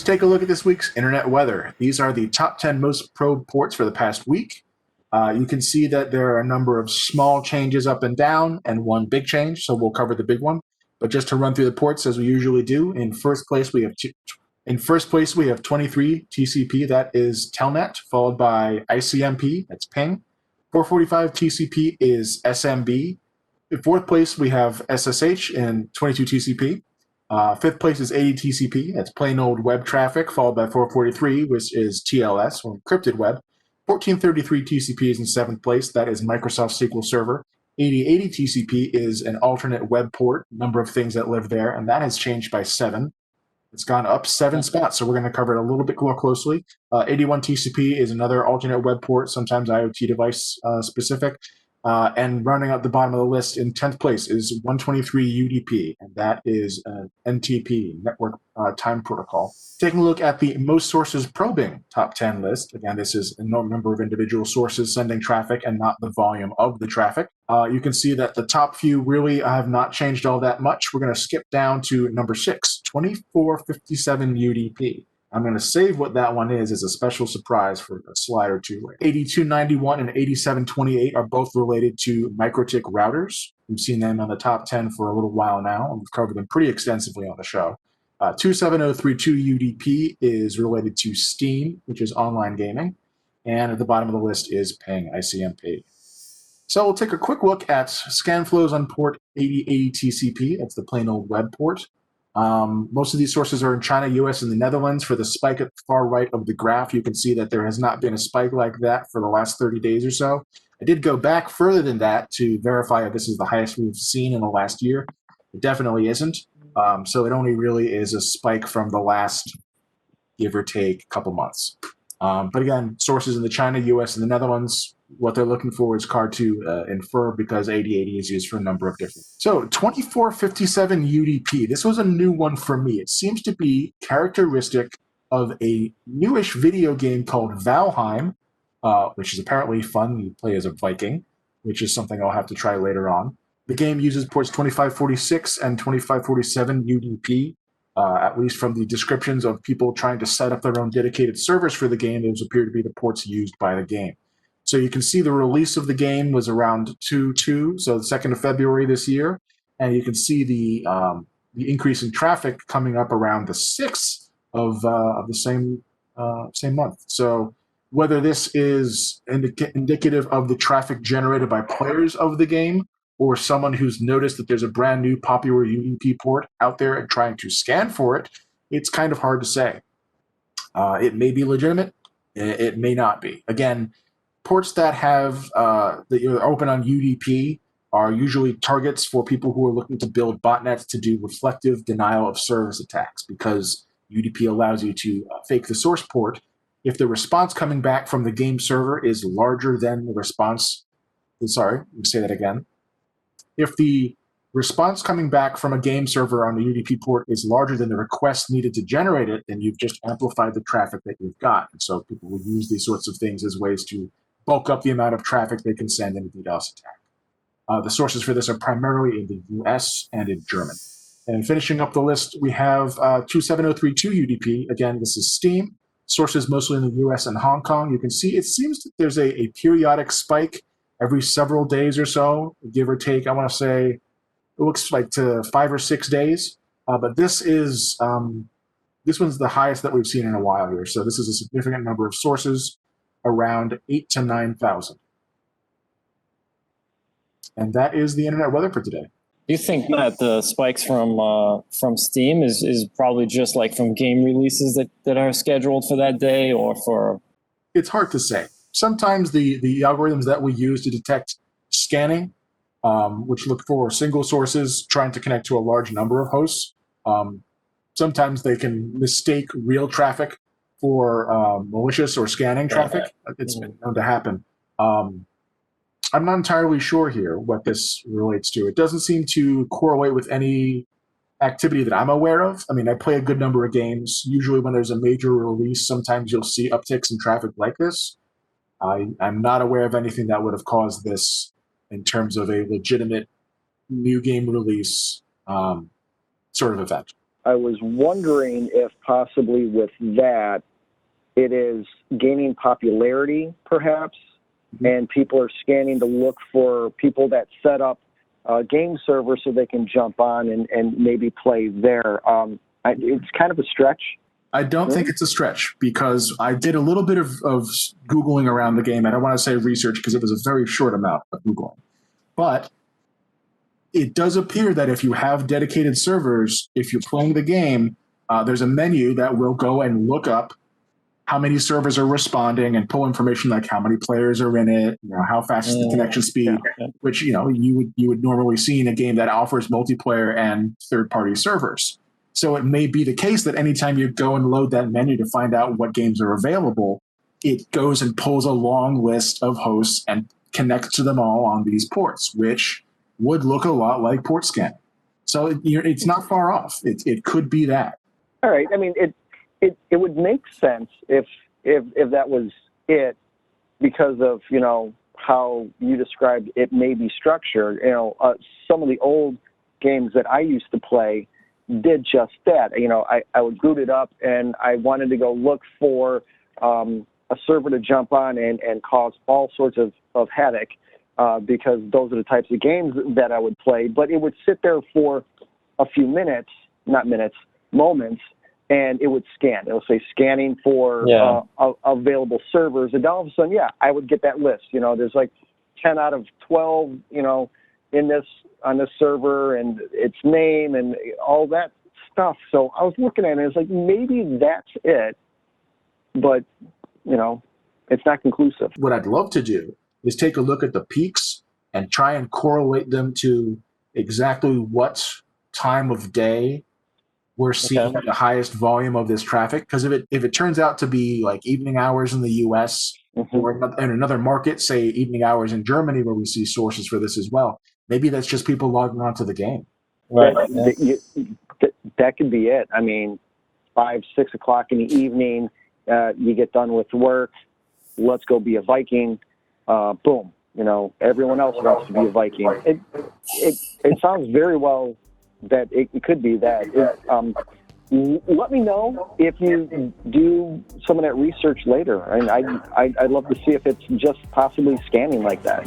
take a look at this week's internet weather. These are the top 10 most probed ports for the past week. You can see that there are a number of small changes up and down and one big change, so we'll cover the big one. But just to run through the ports as we usually do, in first place we have 23 TCP, that is Telnet, followed by ICMP, that's ping. 445 TCP is SMB. In fourth place we have SSH and 22 TCP. Fifth place is AT&T, that's plain old web traffic, followed by 443, which is TLS, or encrypted web. 1433 TCP is in seventh place, that is Microsoft SQL Server. 8080 TCP is an alternate web port, number of things that live there, and that has changed by 7. It's gone up 7 spots, so we're going to cover it a little bit more closely. 81 TCP is another alternate web port, sometimes IoT device specific. And rounding out the bottom of the list in 10th place is 123 UDP, and that is an NTP, Network Time Protocol. Taking a look at the most sources probing top 10 list. Again, this is a number of individual sources sending traffic and not the volume of the traffic. You can see that the top few really have not changed all that much. We're going to skip down to number 6, 2457 UDP. I'm going to save what that one is as a special surprise for a slide or two. 8291 and 8728 are both related to MikroTik routers. We've seen them on the top 10 for a little while now, and we've covered them pretty extensively on the show. 27032 UDP is related to Steam, which is online gaming. And at the bottom of the list is ping, ICMP. So we'll take a quick look at scan flows on port 8080 TCP. That's the plain old web port. Most of these sources are in China, US, and the Netherlands. For the spike at the far right of the graph, you can see that there has not been a spike like that for the last 30 days or so. I did go back further than that to verify if this is the highest we've seen in the last year. It definitely isn't. So it only really is a spike from the last, give or take, couple months. But again, sources in the China, US, and the Netherlands, what they're looking for is hard to infer because 8080 is used for a number of different. So 2457 UDP, this was a new one for me. It seems to be characteristic of a newish video game called Valheim, which is apparently fun. You play as a Viking, which is something I'll have to try later on. The game uses ports 2546 and 2547 UDP. At least from the descriptions of people trying to set up their own dedicated servers for the game, those appear to be the ports used by the game. So you can see the release of the game was around 2.2, so the 2nd of February this year, and you can see the increase in traffic coming up around the 6th of the same month. So whether this is indicative of the traffic generated by players of the game, or someone who's noticed that there's a brand new popular UDP port out there and trying to scan for it, it's kind of hard to say. It may be legitimate, it may not be. Again, ports that have that are open on UDP are usually targets for people who are looking to build botnets to do reflective denial of service attacks, because UDP allows you to fake the source port if the response coming back from the game server is larger than the response. Sorry, let me say that again. If the response coming back from a game server on the UDP port is larger than the request needed to generate it, then you've just amplified the traffic that you've got. And so people will use these sorts of things as ways to bulk up the amount of traffic they can send in a DDoS attack. The sources for this are primarily in the US and in German. And finishing up the list, we have 27032 UDP. Again, this is Steam. Sources mostly in the US and Hong Kong. You can see it seems that there's a periodic spike every several days or so, give or take. I want to say it looks like to 5 or 6 days. But this one's the highest that we've seen in a while here. So this is a significant number of sources, around 8,000 to 9,000. And that is the internet weather for today. Do you think that the spikes from Steam is probably just like from game releases that are scheduled for that day, or for? It's hard to say. Sometimes the algorithms that we use to detect scanning, which look for single sources trying to connect to a large number of hosts, sometimes they can mistake real traffic for malicious or scanning traffic. It's been known to happen. I'm not entirely sure here what this relates to. It doesn't seem to correlate with any activity that I'm aware of. I mean, I play a good number of games. Usually when there's a major release, sometimes you'll see upticks in traffic like this. I'm not aware of anything that would have caused this in terms of a legitimate new game release sort of event. I was wondering if possibly with that, it is gaining popularity, perhaps, and people are scanning to look for people that set up game servers so they can jump on and maybe play there. It's kind of a stretch. I don't think it's a stretch, because I did a little bit of Googling around the game. I don't want to say research because it was a very short amount of Googling. But it does appear that if you have dedicated servers, if you're playing the game, there's a menu that will go and look up how many servers are responding and pull information like how many players are in it, how fast is the connection speed, which you would normally see in a game that offers multiplayer and third-party servers. So it may be the case that anytime you go and load that menu to find out what games are available, it goes and pulls a long list of hosts and connects to them all on these ports, which would look a lot like port scanning. So it's not far off. It could be that. All right. I mean, it would make sense if that was it, because of how you described it may be structured. Some of the old games that I used to play did just that. I would boot it up and I wanted to go look for a server to jump on and cause all sorts of headache, because those are the types of games that I would play. But it would sit there for a few moments, and it would scan. It would say scanning for available servers. And all of a sudden, I would get that list. There's like 10 out of 12, on this server, and its name and all that stuff. So I was looking at it, and it's like, maybe that's it, but it's not conclusive. What I'd love to do is take a look at the peaks and try and correlate them to exactly what time of day we're seeing the highest volume of this traffic. Because if it turns out to be like evening hours in the US, or in another market, say evening hours in Germany, where we see sources for this as well, maybe that's just people logging onto the game. Right. That could be it. I mean, 5, 6 o'clock in the evening, you get done with work, let's go be a Viking. Boom. Everyone else wants to be a Viking. It sounds very well that it could be that. Let me know if you do some of that research later. And I'd love to see if it's just possibly scanning like that.